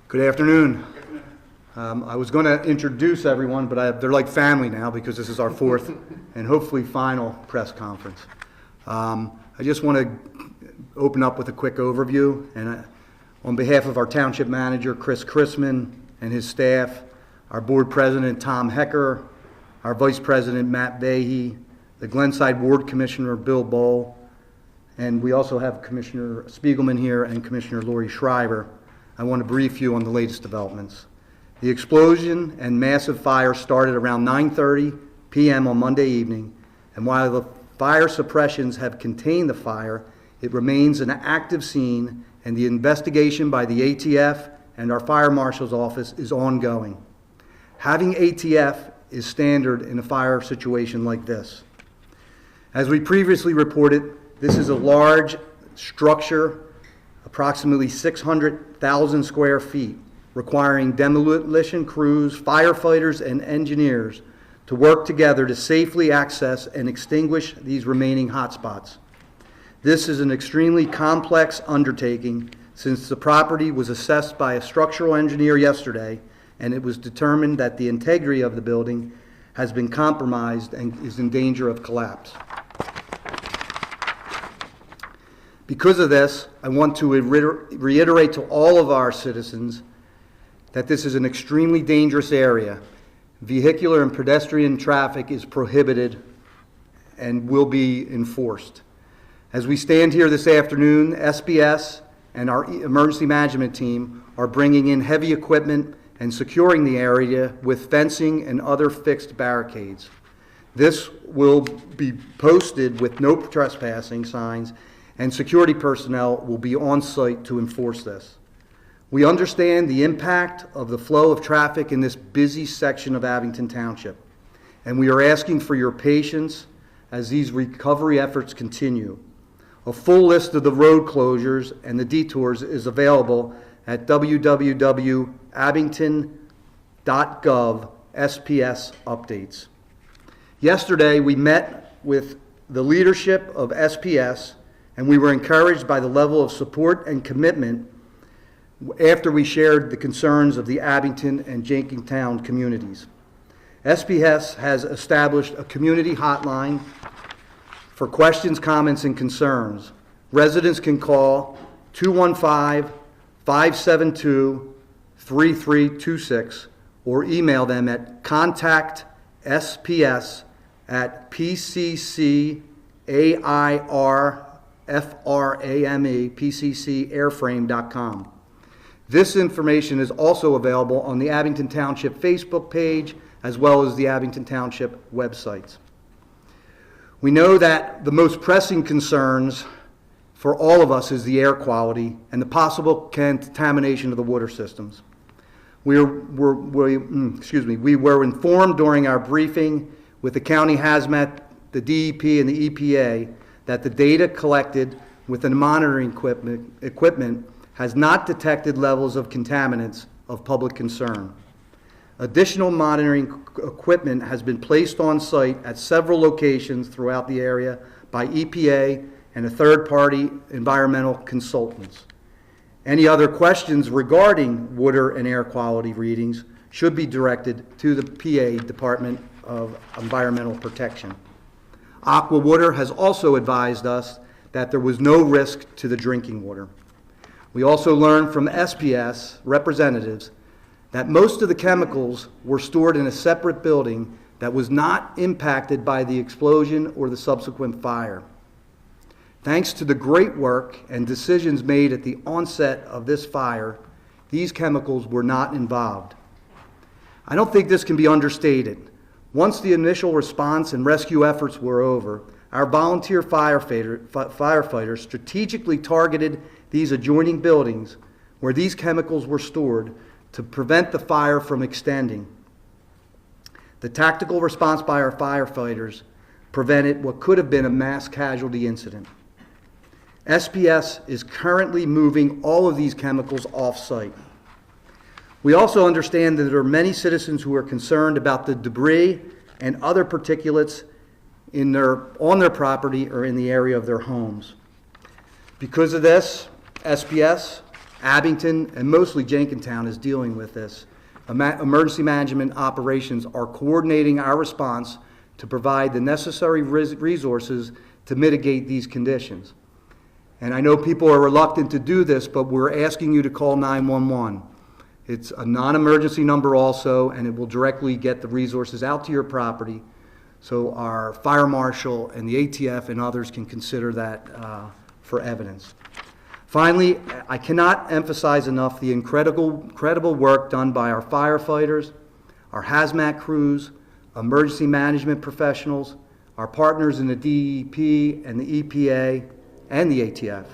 Good afternoon. I was going to introduce everyone, but they're like family now because this is our fourth and hopefully final press conference. I just want to open up with a quick overview, and on behalf of our township manager, Chris Chrisman, and his staff, our board president, Tom Hecker, our vice president, Matt Vahey, the Glenside Ward Commissioner, Bill Bowl, and we also have Commissioner Spiegelman here and Commissioner Lori Schreiber. I want to brief you on the latest developments. The explosion and massive fire started around 9:30 p.m. on Monday evening, and while the fire suppressions have contained the fire, it remains an active scene, and the investigation by the ATF and our fire marshal's office is ongoing. Having ATF is standard in a fire situation like this. As we previously reported, this is a large structure, approximately 600,000 square feet, requiring demolition crews, firefighters, and engineers to work together to safely access and extinguish these remaining hotspots. This is an extremely complex undertaking since the property was assessed by a structural engineer yesterday, and it was determined that the integrity of the building has been compromised and is in danger of collapse. Because of this, I want to reiterate to all of our citizens that this is an extremely dangerous area. Vehicular and pedestrian traffic is prohibited and will be enforced. As we stand here this afternoon, SPS and our emergency management team are bringing in heavy equipment and securing the area with fencing and other fixed barricades. This will be posted with no trespassing signs, and security personnel will be on site to enforce this. We understand the impact of the flow of traffic in this busy section of Abington Township, and we are asking for your patience as these recovery efforts continue. A full list of the road closures and the detours is available at www.abington.gov SPS updates. Yesterday, we met with the leadership of SPS, and we were encouraged by the level of support and commitment after we shared the concerns of the Abington and Jenkintown communities. SPS has established a community hotline for questions, comments, and concerns. Residents can call 215-572-3326 or email them at contactairframe.com. This information is also available on the Abington Township Facebook page as well as the Abington Township websites. We know that the most pressing concerns for all of us is the air quality and the possible contamination of the water systems. We were informed during our briefing with the county hazmat, the DEP, and the EPA that the data collected with the monitoring equipment has not detected levels of contaminants of public concern. Additional monitoring equipment has been placed on site at several locations throughout the area by EPA and a third-party environmental consultants. Any other questions regarding water and air quality readings should be directed to the PA Department of Environmental Protection. Aqua Water has also advised us that there was no risk to the drinking water. We also learned from SPS representatives that most of the chemicals were stored in a separate building that was not impacted by the explosion or the subsequent fire. Thanks to the great work and decisions made at the onset of this fire, these chemicals were not involved. I don't think this can be understated. Once the initial response and rescue efforts were over, our volunteer firefighters strategically targeted these adjoining buildings where these chemicals were stored to prevent the fire from extending. The tactical response by our firefighters prevented what could have been a mass casualty incident. SPS is currently moving all of these chemicals off-site. We also understand that there are many citizens who are concerned about the debris and other particulates on their property or in the area of their homes. Because of this, SPS, Abington, and mostly Jenkintown is dealing with this. Emergency management operations are coordinating our response to provide the necessary resources to mitigate these conditions. And I know people are reluctant to do this, but we're asking you to call 911. It's a non-emergency number also, and it will directly get the resources out to your property, so our fire marshal and the ATF and others can consider that for evidence. Finally, I cannot emphasize enough the incredible work done by our firefighters, our hazmat crews, emergency management professionals, our partners in the DEP and the EPA and the ATF.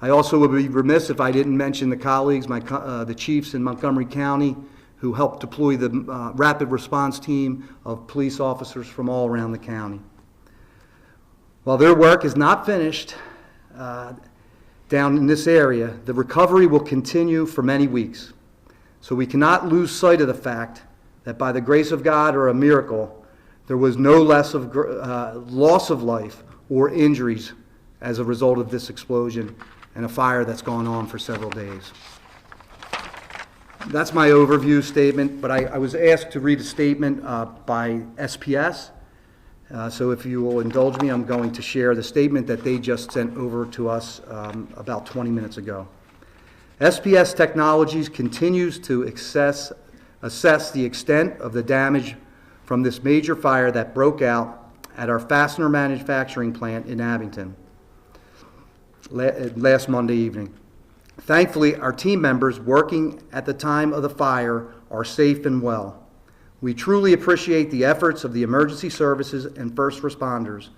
I also would be remiss if I didn't mention the colleagues, the chiefs in Montgomery County who helped deploy the rapid response team of police officers from all around the county. While their work is not finished down in this area, the recovery will continue for many weeks. So we cannot lose sight of the fact that by the grace of God or a miracle, there was no less of loss of life or injuries as a result of this explosion and a fire that's gone on for several days. That's my overview statement, but I was asked to read a statement by SPS. So if you will indulge me, I'm going to share the statement that they just sent over to us about 20 minutes ago. SPS Technologies continues to assess the extent of the damage from this major fire that broke out at our fastener manufacturing plant in Abington last Monday evening. Thankfully, our team members working at the time of the fire are safe and well. We truly appreciate the efforts of the emergency services and first responders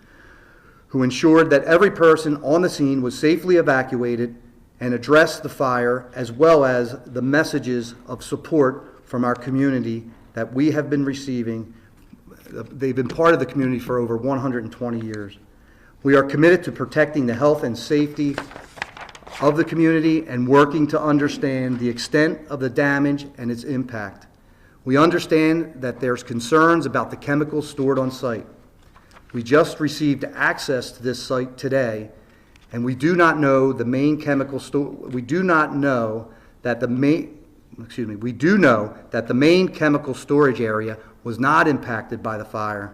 who ensured that every person on the scene was safely evacuated and addressed the fire, as well as the messages of support from our community that we have been receiving. They've been part of the community for over 120 years. We are committed to protecting the health and safety of the community and working to understand the extent of the damage and its impact. We understand that there's concerns about the chemicals stored on site. We just received access to this site today, and we do not know the main chemical we do know that the main chemical storage area was not impacted by the fire.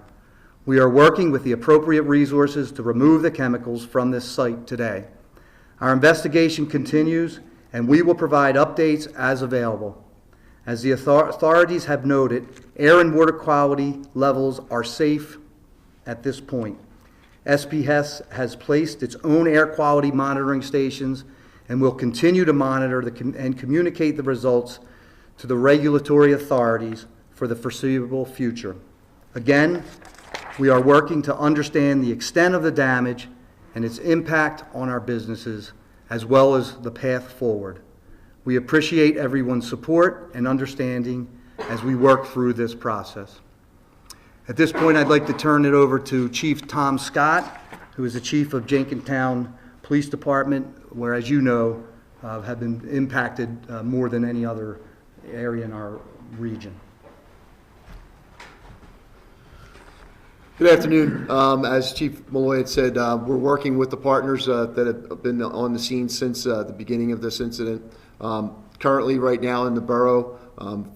We are working with the appropriate resources to remove the chemicals from this site today. Our investigation continues, and we will provide updates as available. As the authorities have noted, air and water quality levels are safe at this point. SPS has placed its own air quality monitoring stations and will continue to monitor and communicate the results to the regulatory authorities for the foreseeable future. Again, we are working to understand the extent of the damage and its impact on our businesses, as well as the path forward. We appreciate everyone's support and understanding as we work through this process. At this point, I'd like to turn it over to Chief Tom Scott, who is the Chief of Jenkintown Police Department, where, as you know, have been impacted more than any other area in our region. Good afternoon. As Chief Malloy had said, we're working with the partners that have been on the scene since the beginning of this incident. Currently, right now in the borough,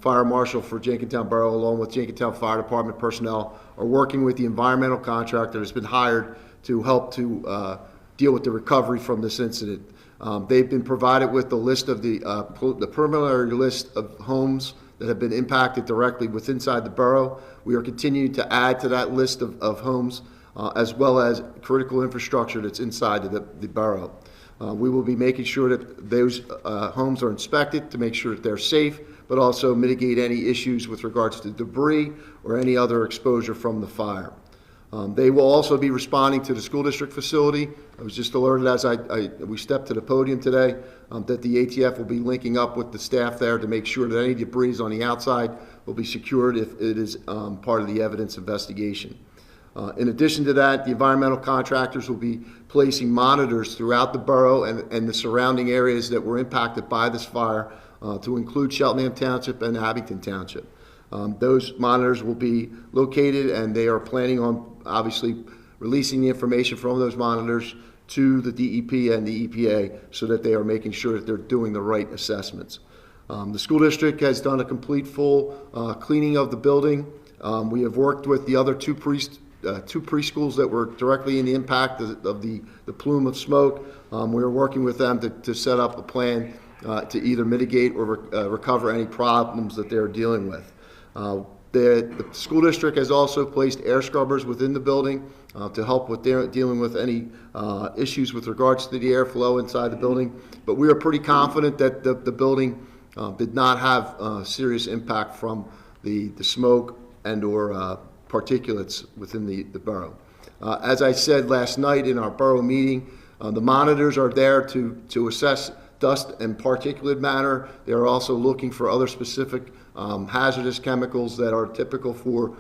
Fire Marshal for Jenkintown Borough, along with Jenkintown Fire Department personnel, are working with the environmental contractor that's been hired to help to deal with the recovery from this incident. They've been provided with the list of the preliminary list of homes that have been impacted directly inside the borough. We are continuing to add to that list of homes, as well as critical infrastructure that's inside of the borough. We will be making sure that those homes are inspected to make sure that they're safe, but also mitigate any issues with regards to debris or any other exposure from the fire. They will also be responding to the school district facility. I was just alerted as we stepped to the podium today that the ATF will be linking up with the staff there to make sure that any debris on the outside will be secured if it is part of the evidence investigation. In addition to that, the environmental contractors will be placing monitors throughout the borough and the surrounding areas that were impacted by this fire, to include Cheltenham Township and Abington Township. Those monitors will be located, and they are planning on obviously releasing the information from those monitors to the DEP and the EPA so that they are making sure that they're doing the right assessments. The school district has done a complete full cleaning of the building. We have worked with the other two preschools that were directly in the impact of the plume of smoke. We are working with them to set up a plan to either mitigate or recover any problems that they're dealing with. The school district has also placed air scrubbers within the building to help with dealing with any issues with regards to the airflow inside the building. But we are pretty confident that the building did not have serious impact from the smoke and or particulates within the borough. As I said last night in our borough meeting, the monitors are there to assess dust and particulate matter. They are also looking for other specific hazardous chemicals that are typical for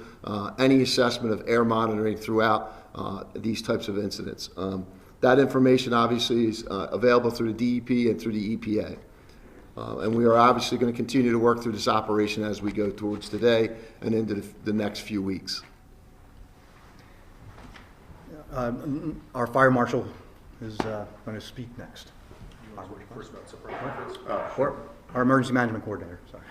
any assessment of air monitoring throughout these types of incidents. That information obviously is available through the DEP and through the EPA. And we are obviously going to continue to work through this operation as we go towards today and into the next few weeks. Our fire marshal is going to speak next. Or our emergency management coordinator, sorry.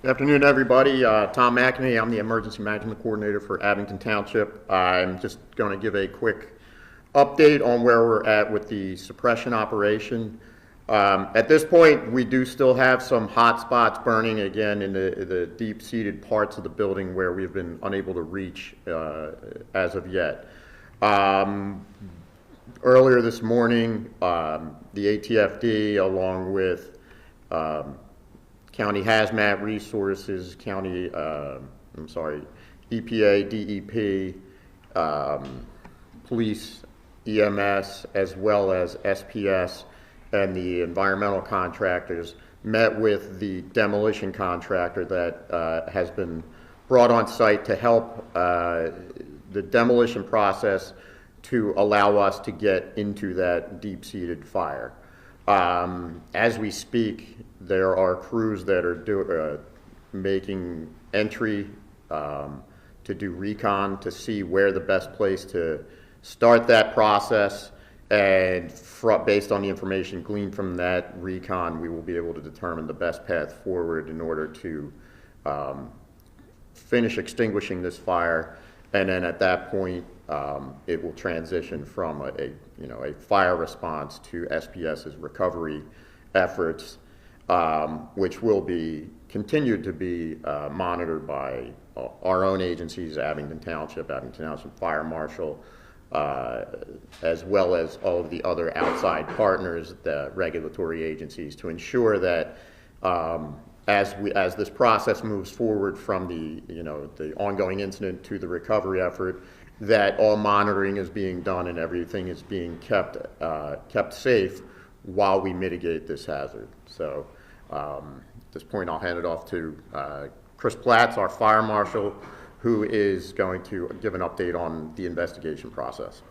Good afternoon, everybody. Tom McNamee. I'm the Emergency Management Coordinator for Abington Township. I'm just going to give a quick update on where we're at with the suppression operation. At this point, we do still have some hot spots burning again in the deep-seated parts of the building where we've been unable to reach as of yet. Earlier this morning, the ATFD, along with County Hazmat Resources, EPA, DEP, Police, EMS, as well as SPS and the environmental contractors, met with the demolition contractor that has been brought on site to help the demolition process to allow us to get into that deep-seated fire. As we speak, there are crews that are making entry to do recon to see where the best place to start that process, and based on the information gleaned from that recon, we will be able to determine the best path forward in order to finish extinguishing this fire, and then at that point it will transition from a fire response to SPS's recovery efforts, which will be continued to be monitored by our own agencies, Abington Township Fire Marshal, as well as all of the other outside partners, the regulatory agencies, to ensure that as this process moves forward from the ongoing incident to the recovery effort, that all monitoring is being done and everything is being kept safe while we mitigate this hazard. So at this point, I'll hand it off to Chris Platts, our fire marshal, who is going to give an update on the investigation process.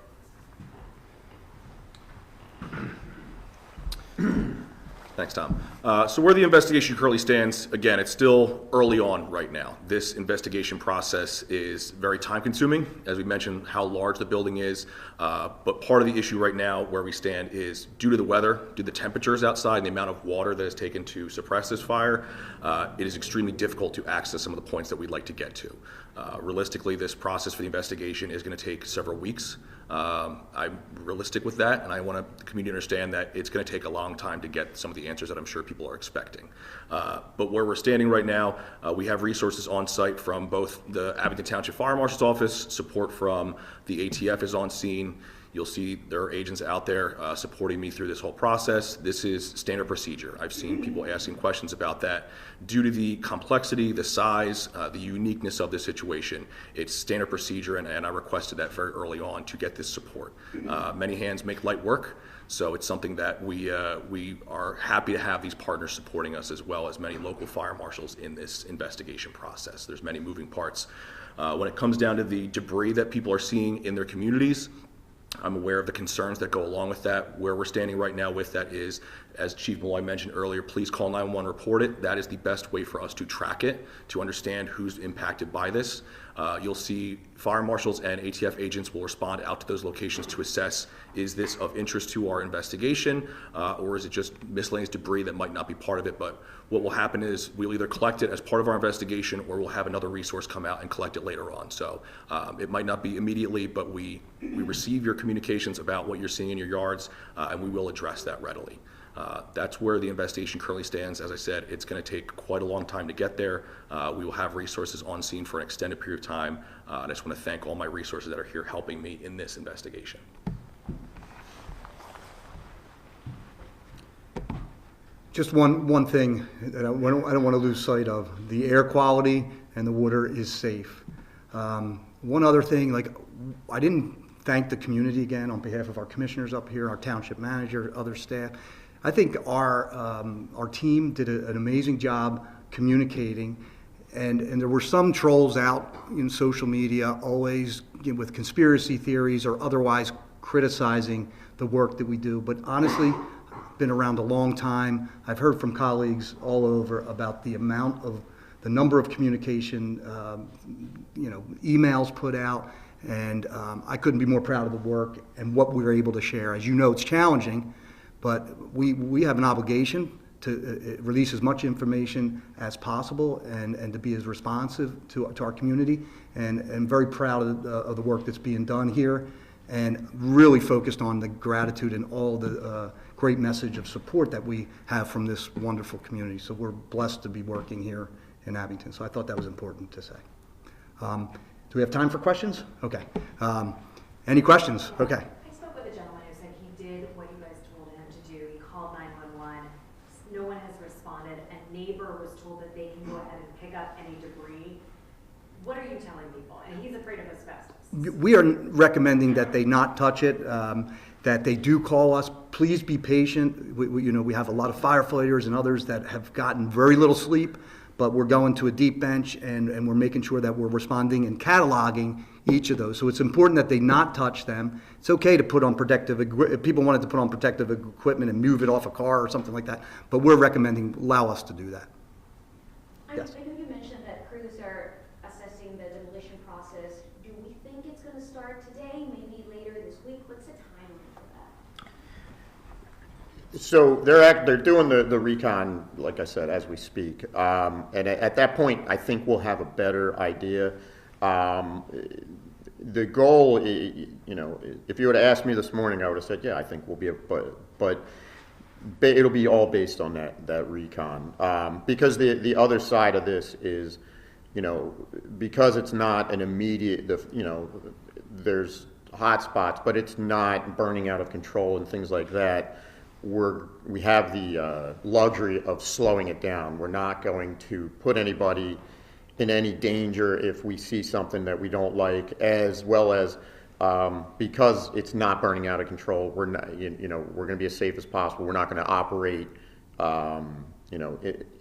Thanks, Tom. So where the investigation currently stands, again, it's still early on right now. This investigation process is very time-consuming, as we mentioned how large the building is, but part of the issue right now where we stand is due to the weather, due to the temperatures outside and the amount of water that is taken to suppress this fire, it is extremely difficult to access some of the points that we'd like to get to. Realistically, this process for the investigation is going to take several weeks. I'm realistic with that, and I want the community to understand that it's going to take a long time to get some of the answers that I'm sure people are expecting. But where we're standing right now, we have resources on site from both the Abington Township Fire Marshal's Office, support from the ATF is on scene. You'll see there are agents out there supporting me through this whole process. This is standard procedure. I've seen people asking questions about that. Due to the complexity, the size, the uniqueness of this situation, it's standard procedure, and I requested that very early on to get this support. Many hands make light work, so it's something that we are happy to have these partners supporting us, as well as many local fire marshals in this investigation process. There's many moving parts. When it comes down to the debris that people are seeing in their communities, I'm aware of the concerns that go along with that. Where we're standing right now with that is as Chief Malloy mentioned earlier, please call 911, report it. That is the best way for us to track it, to understand who's impacted by this. You'll see fire marshals and ATF agents will respond out to those locations to assess, is this of interest to our investigation, or is it just miscellaneous debris that might not be part of it? But what will happen is we'll either collect it as part of our investigation, or we'll have another resource come out and collect it later on. So it might not be immediately, but we receive your communications about what you're seeing in your yards, and we will address that readily. That's where the investigation currently stands. As I said, it's going to take quite a long time to get there. We will have resources on scene for an extended period of time. And I just want to thank all my resources that are here helping me in this investigation. Just one thing that I don't want to lose sight of. The air quality and the water is safe. One other thing, I didn't thank the community again on behalf of our commissioners up here, our township manager, other staff. I think our team did an amazing job communicating, and there were some trolls out in social media always with conspiracy theories or otherwise criticizing the work that we do. But honestly, I've been around a long time. I've heard from colleagues all over about the number of communication, emails put out, and I couldn't be more proud of the work and what we were able to share. As you know, it's challenging, but we have an obligation to release as much information as possible and to be as responsive to our community. And I'm very proud of the work that's being done here, and really focused on the gratitude and all the great message of support that we have from this wonderful community. So we're blessed to be working here in Abington. So I thought that was important to say. Do we have time for questions? Okay. Any questions? Okay. I spoke with a gentleman who said he did what you guys told him to do. He called 911. No one has responded. A neighbor was told that they can go ahead and pick up any debris. What are you telling people? And he's afraid of asbestos. We are recommending that they not touch it, that they do call us. Please be patient. We have a lot of firefighters and others that have gotten very little sleep, but we're going to a deep bench and we're making sure that we're responding and cataloging each of those. So it's important that they not touch them. It's okay to put on if people wanted to put on protective equipment and move it off a car or something like that, but we're recommending allow us to do that. Yes. I know you mentioned that crews are assessing the demolition process. Do we think it's going to start today, maybe later this week? What's the timeline for that? So they're doing the recon, like I said, as we speak. And at that point, I think we'll have a better idea. The goal, if you would have asked me this morning, I would have said, yeah, I think we'll be, but it'll be all based on that recon. Because the other side of this is, because it's not an immediate, there's hot spots, but it's not burning out of control and things like that. We have the luxury of slowing it down. We're not going to put anybody in any danger if we see something that we don't like, as well as because it's not burning out of control. We're not, we're going to be as safe as possible. We're not going to operate,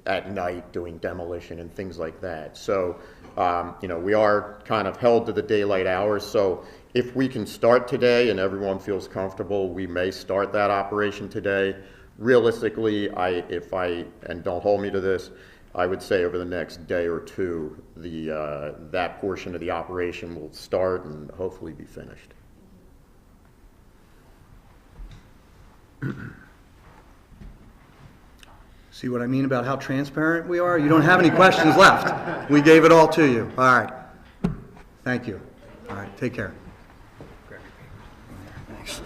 at night doing demolition and things like that. So, we are kind of held to the daylight hours. So if we can start today and everyone feels comfortable, we may start that operation today. Realistically, and don't hold me to this, I would say over the next day or two, that portion of the operation will start and hopefully be finished. See what I mean about how transparent we are? You don't have any questions left. We gave it all to you. All right. Thank you. All right. Take care. Thanks.